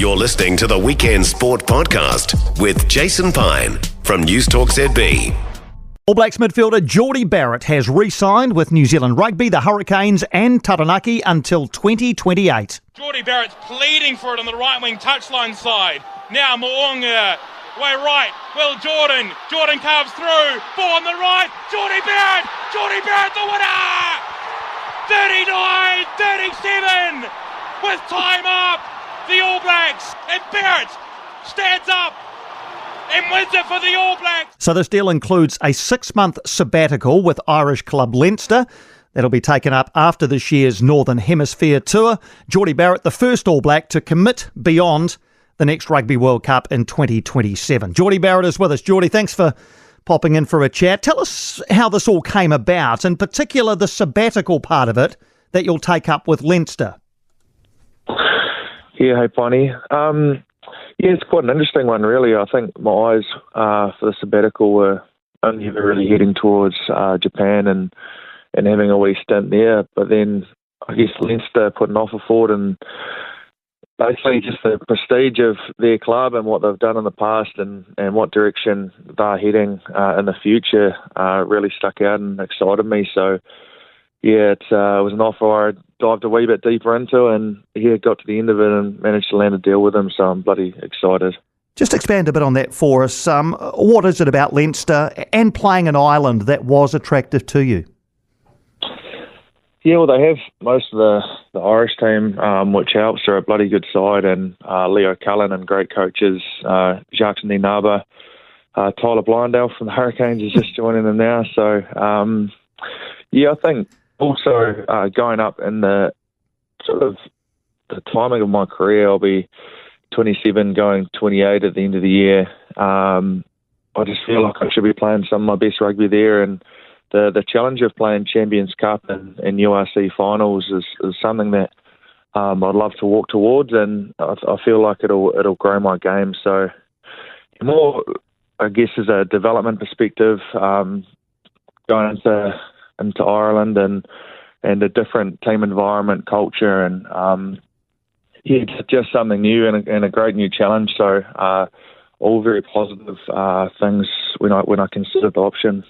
You're listening to the Weekend Sport Podcast with Jason Pine from Newstalk ZB. All Blacks midfielder Jordie Barrett has re-signed with New Zealand Rugby, the Hurricanes and Taranaki until 2028. Jordie Barrett's pleading for it on the right wing touchline side. Now Mo'unga, way right, Will Jordan carves through, ball on the right, Jordie Barrett the winner! 39-37 with time up, the All Blacks, and Barrett stands up and wins it for the All Blacks. So this deal includes a 6-month sabbatical with Irish club Leinster. That'll be taken up after this year's Northern Hemisphere tour. Jordie Barrett, the first All Black to commit beyond the next Rugby World Cup in 2027. Jordie Barrett is with us. Jordie, thanks for popping in for a chat. Tell us how this all came about, in particular the sabbatical part of it that you'll take up with Leinster. Yeah, hey, Bonnie. It's quite an interesting one, really. I think my eyes for the sabbatical were only ever really heading towards Japan and having a wee stint there. But then I guess Leinster put an offer forward, and basically just the prestige of their club and what they've done in the past and what direction they're heading in the future really stuck out and excited me. So, yeah, it was an offer I dived a wee bit deeper into, and got to the end of it and managed to land a deal with them, so I'm bloody excited. Just expand a bit on that for us. What is it about Leinster and playing in Ireland that was attractive to you? Yeah, well, they have most of the Irish team, which helps. They're a bloody good side, and Leo Cullen and great coaches, Jacques Ninaba, Tyler Blindale from the Hurricanes is just joining them now. So, I think also going up in the sort of the timing of my career, I'll be 27 going 28 at the end of the year. I just feel like I should be playing some of my best rugby there, and the challenge of playing Champions Cup and URC finals is something that I'd love to walk towards, and I feel like it'll grow my game. So more, I guess, as a development perspective, going into Ireland and a different team environment, culture, and just something new and a great new challenge. So all very positive things when I consider the option.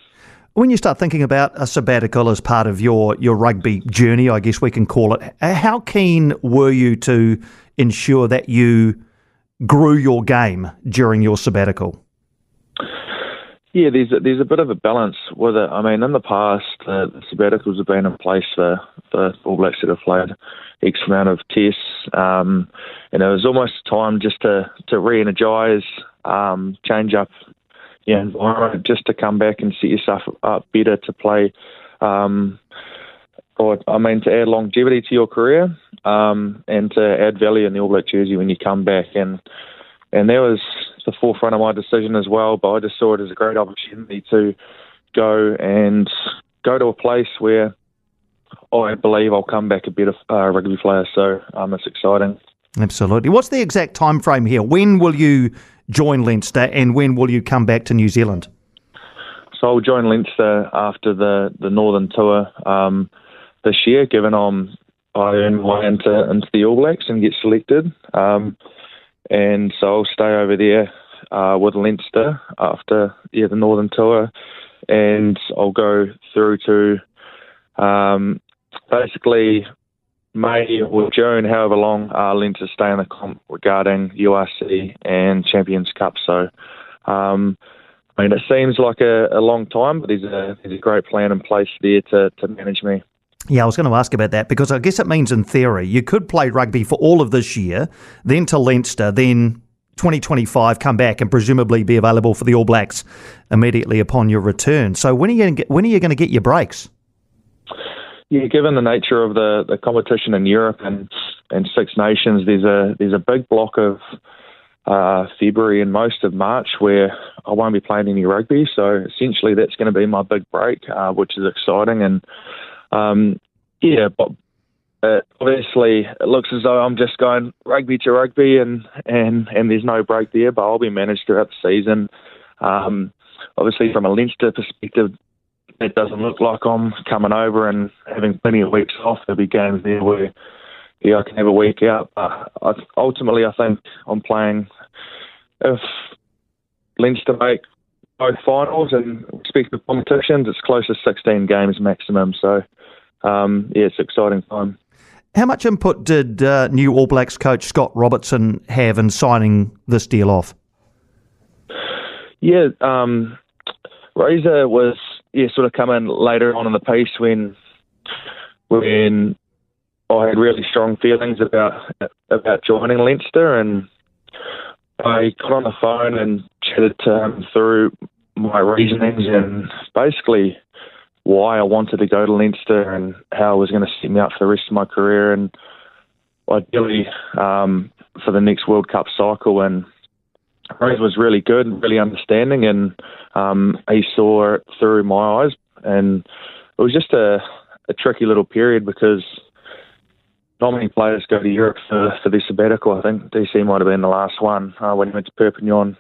When you start thinking about a sabbatical as part of your rugby journey, I guess we can call it, how keen were you to ensure that you grew your game during your sabbatical? Yeah, there's a bit of a balance with it. I mean, in the past, the sabbaticals have been in place for All Blacks that have played X amount of tests, and it was almost time just to re-energise, change up environment, just to come back and set yourself up better to play, to add longevity to your career, and to add value in the All Black jersey when you come back. And that was the forefront of my decision as well, but I just saw it as a great opportunity to go to a place where I believe I'll come back a better rugby player. So it's exciting. Absolutely. What's the exact time frame here? When will you join Leinster, and when will you come back to New Zealand? So I'll join Leinster after the Northern Tour this year, given I earn my way into the All Blacks and get selected. And so I'll stay over there with Leinster after the Northern Tour, and I'll go through to basically May or June, however long Leinster stay in the comp regarding URC and Champions Cup. So, it seems like a long time, but there's a great plan in place there to manage me. Yeah, I was going to ask about that, because I guess it means in theory you could play rugby for all of this year, then to Leinster, then 2025 come back and presumably be available for the All Blacks immediately upon your return. So when are you going to get your breaks? Yeah, given the nature of the competition in Europe and Six Nations, there's a big block of February and most of March where I won't be playing any rugby. So essentially that's going to be my big break, which is exciting. And but obviously it looks as though I'm just going rugby to rugby and there's no break there, but I'll be managed throughout the season. Obviously from a Leinster perspective, it doesn't look like I'm coming over and having plenty of weeks off. There'll be games there where I can have a week out. Ultimately, I think I'm playing, if Leinster make both finals and respective competitions, it's close to 16 games maximum. So, it's an exciting time. How much input did new All Blacks coach Scott Robertson have in signing this deal off? Yeah, Razor was sort of come in later on in the piece when I had really strong feelings about joining Leinster, and I got on the phone and chatted to him through my reasonings and basically why I wanted to go to Leinster and how it was going to set me up for the rest of my career and ideally for the next World Cup cycle. And Rose was really good and really understanding, and he saw it through my eyes. And it was just a tricky little period because not many players go to Europe for their sabbatical. I think DC might have been the last one when he went to Perpignan.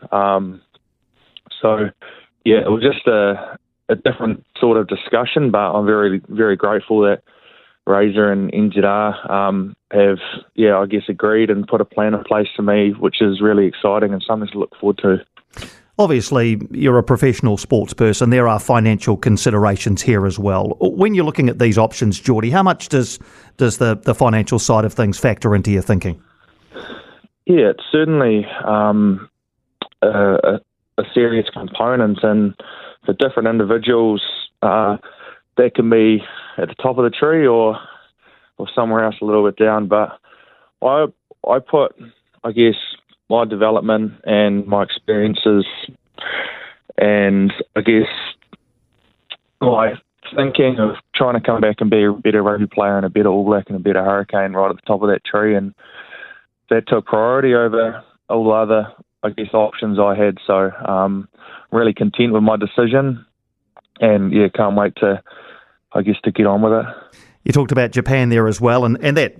It was just a different sort of discussion, but I'm very, very grateful that Razor and NZR have, I guess, agreed and put a plan in place for me, which is really exciting and something to look forward to. Obviously, you're a professional sports person. There are financial considerations here as well. When you're looking at these options, Jordie, how much does the financial side of things factor into your thinking? Yeah, it's certainly a serious component, and for different individuals, that can be at the top of the tree or somewhere else a little bit down. But I put, I guess, my development and my experiences and I guess my thinking of trying to come back and be a better rugby player and a better All Black and a better Hurricane right at the top of that tree, and that took priority over all the other, I guess, options I had. So I'm really content with my decision and can't wait to get on with it. You talked about Japan there as well, and that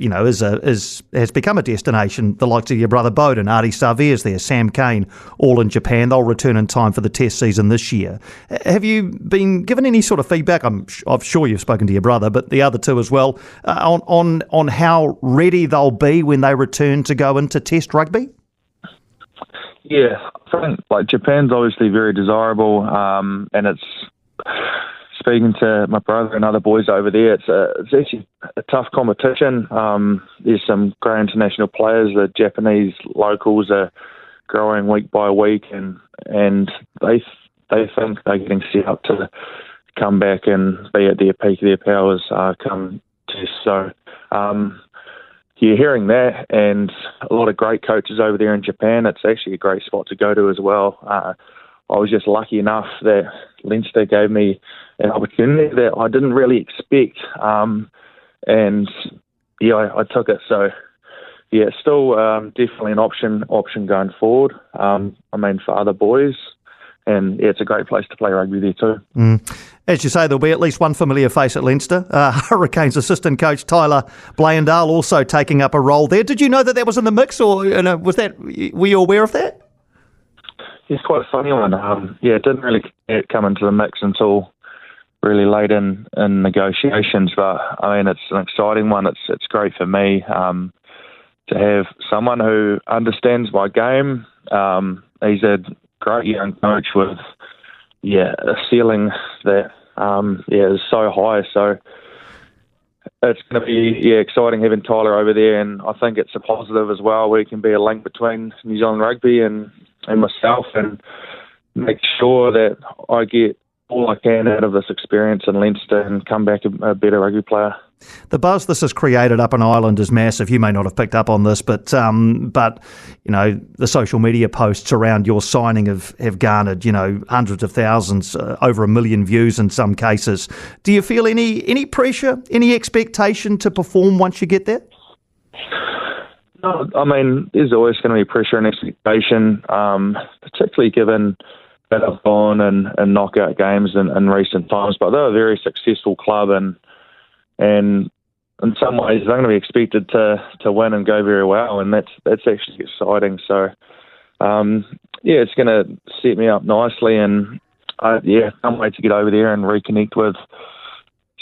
has become a destination. The likes of your brother Bowden, Artie Sarvere's there, Sam Cane, all in Japan. They'll return in time for the Test season this year. Have you been given any sort of feedback? I'm sure you've spoken to your brother, but the other two as well, on how ready they'll be when they return to go into Test rugby? Yeah, I think Japan's obviously very desirable, and it's. Speaking to my brother and other boys over there, it's actually a tough competition. There's some great international players. The Japanese locals are growing week by week, and they think they're getting set up to come back and be at their peak of their powers come Test. So, hearing that and a lot of great coaches over there in Japan, it's actually a great spot to go to as well. I was just lucky enough that Leinster gave me an opportunity that I didn't really expect, and I took it. So it's still definitely an option going forward. For other boys, and it's a great place to play rugby there too. As you say, there'll be at least one familiar face at Leinster. Hurricanes assistant coach Tyler Blayendale also taking up a role there. Did you know that was in the mix, or were you aware of that? It's quite a funny one. It didn't really come into the mix until really late in negotiations, but it's an exciting one. It's great for me to have someone who understands my game. He's a great young coach with a ceiling that is so high. So it's going to be exciting having Tyler over there, and I think it's a positive as well. We can be a link between New Zealand rugby and myself, and make sure that I get all I can out of this experience in Leinster and come back a better rugby player. The buzz this has created up in Ireland is massive. You may not have picked up on this, but the social media posts around your signing have garnered hundreds of thousands, over 1 million views in some cases. Do you feel any pressure, any expectation to perform once you get there? No, there's always going to be pressure and expectation, particularly given that I've gone and knockout games in recent times. But they're a very successful club, and in some ways they're going to be expected to win and go very well, and that's actually exciting. So, it's going to set me up nicely, and can't wait to get over there and reconnect with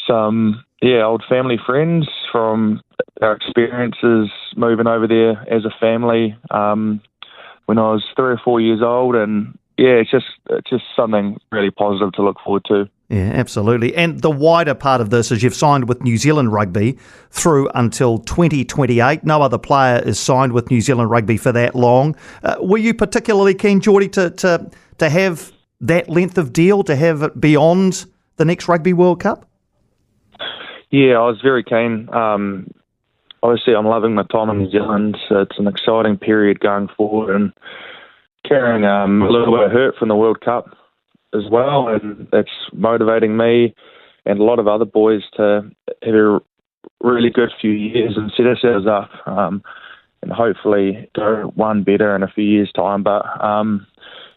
some old family friends from our experiences moving over there as a family when I was 3 or 4 years old, and yeah, it's just something really positive to look forward to. Yeah, absolutely. And the wider part of this is you've signed with New Zealand Rugby through until 2028. No other player is signed with New Zealand Rugby for that long. Were you particularly keen, Jordie, to have that length of deal, to have it beyond the next Rugby World Cup? Yeah, I was very keen. Obviously, I'm loving my time in New Zealand. It's an exciting period going forward, and carrying a little bit of hurt from the World Cup as well, and it's motivating me and a lot of other boys to have a really good few years and set ourselves up and hopefully go one better in a few years' time. But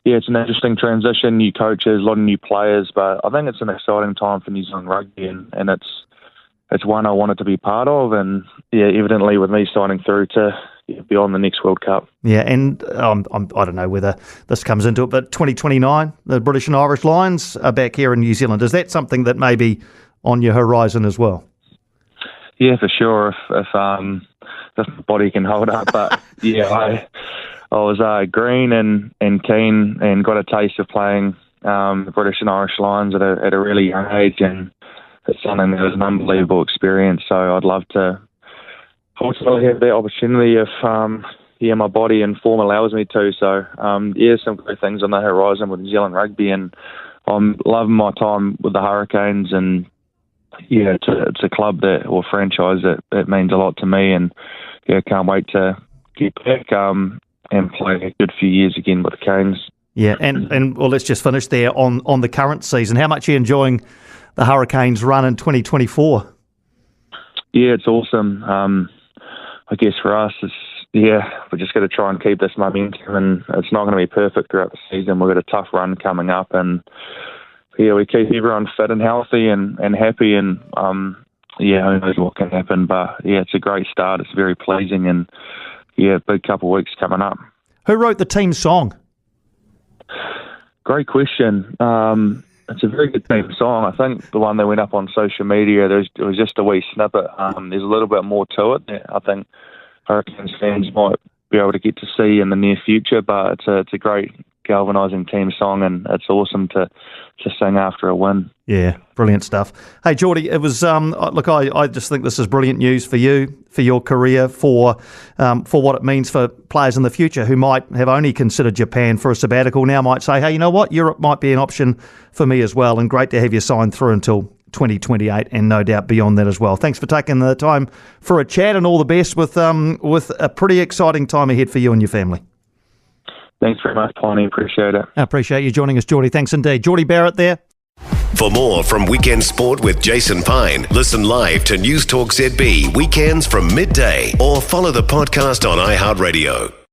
yeah, it's an interesting transition, new coaches, a lot of new players, but I think it's an exciting time for New Zealand Rugby, and it's one I wanted to be part of, and yeah, evidently with me signing through to be on the next World Cup. Yeah, and I don't know whether this comes into it, but 2029, the British and Irish Lions are back here in New Zealand. Is that something that may be on your horizon as well? Yeah, for sure, if the body can hold up. But yeah, I was green and keen and got a taste of playing the British and Irish Lions at a really young age, and it's something that was an unbelievable experience. So I'd love to ultimately have the opportunity if my body and form allows me to. So yeah, some great things on the horizon with New Zealand Rugby, and I'm loving my time with the Hurricanes, and yeah, it's a club or franchise that means a lot to me, and yeah, can't wait to get back and play a good few years again with the Canes. Yeah, and well, let's just finish there on the current season. How much are you enjoying the Hurricanes run in 2024? Yeah, it's awesome. I guess for us, we're just going to try and keep this momentum, and it's not going to be perfect throughout the season. We've got a tough run coming up, and yeah, we keep everyone fit and healthy and happy, and yeah, who knows what can happen. But yeah, it's a great start. It's very pleasing, and yeah, big couple of weeks coming up. Who wrote the team song? Great question. It's a very good team song. I think the one that went up on social media, it was just a wee snippet. There's a little bit more to it that I think Hurricanes fans might be able to get to see in the near future, but it's a great galvanising team song, and it's awesome to sing after a win. Yeah, brilliant stuff. Hey, Jordie, it was look, I just think this is brilliant news for you, for your career, for what it means for players in the future who might have only considered Japan for a sabbatical, now might say, hey, you know what, Europe might be an option for me as well, and great to have you signed through until 2028, and no doubt beyond that as well. Thanks for taking the time for a chat, and all the best with a pretty exciting time ahead for you and your family. Thanks very much, Piney. Appreciate it. I appreciate you joining us, Jordie. Thanks indeed. Jordie Barrett there. For more from Weekend Sport with Jason Pine, listen live to Newstalk ZB weekends from midday, or follow the podcast on iHeartRadio.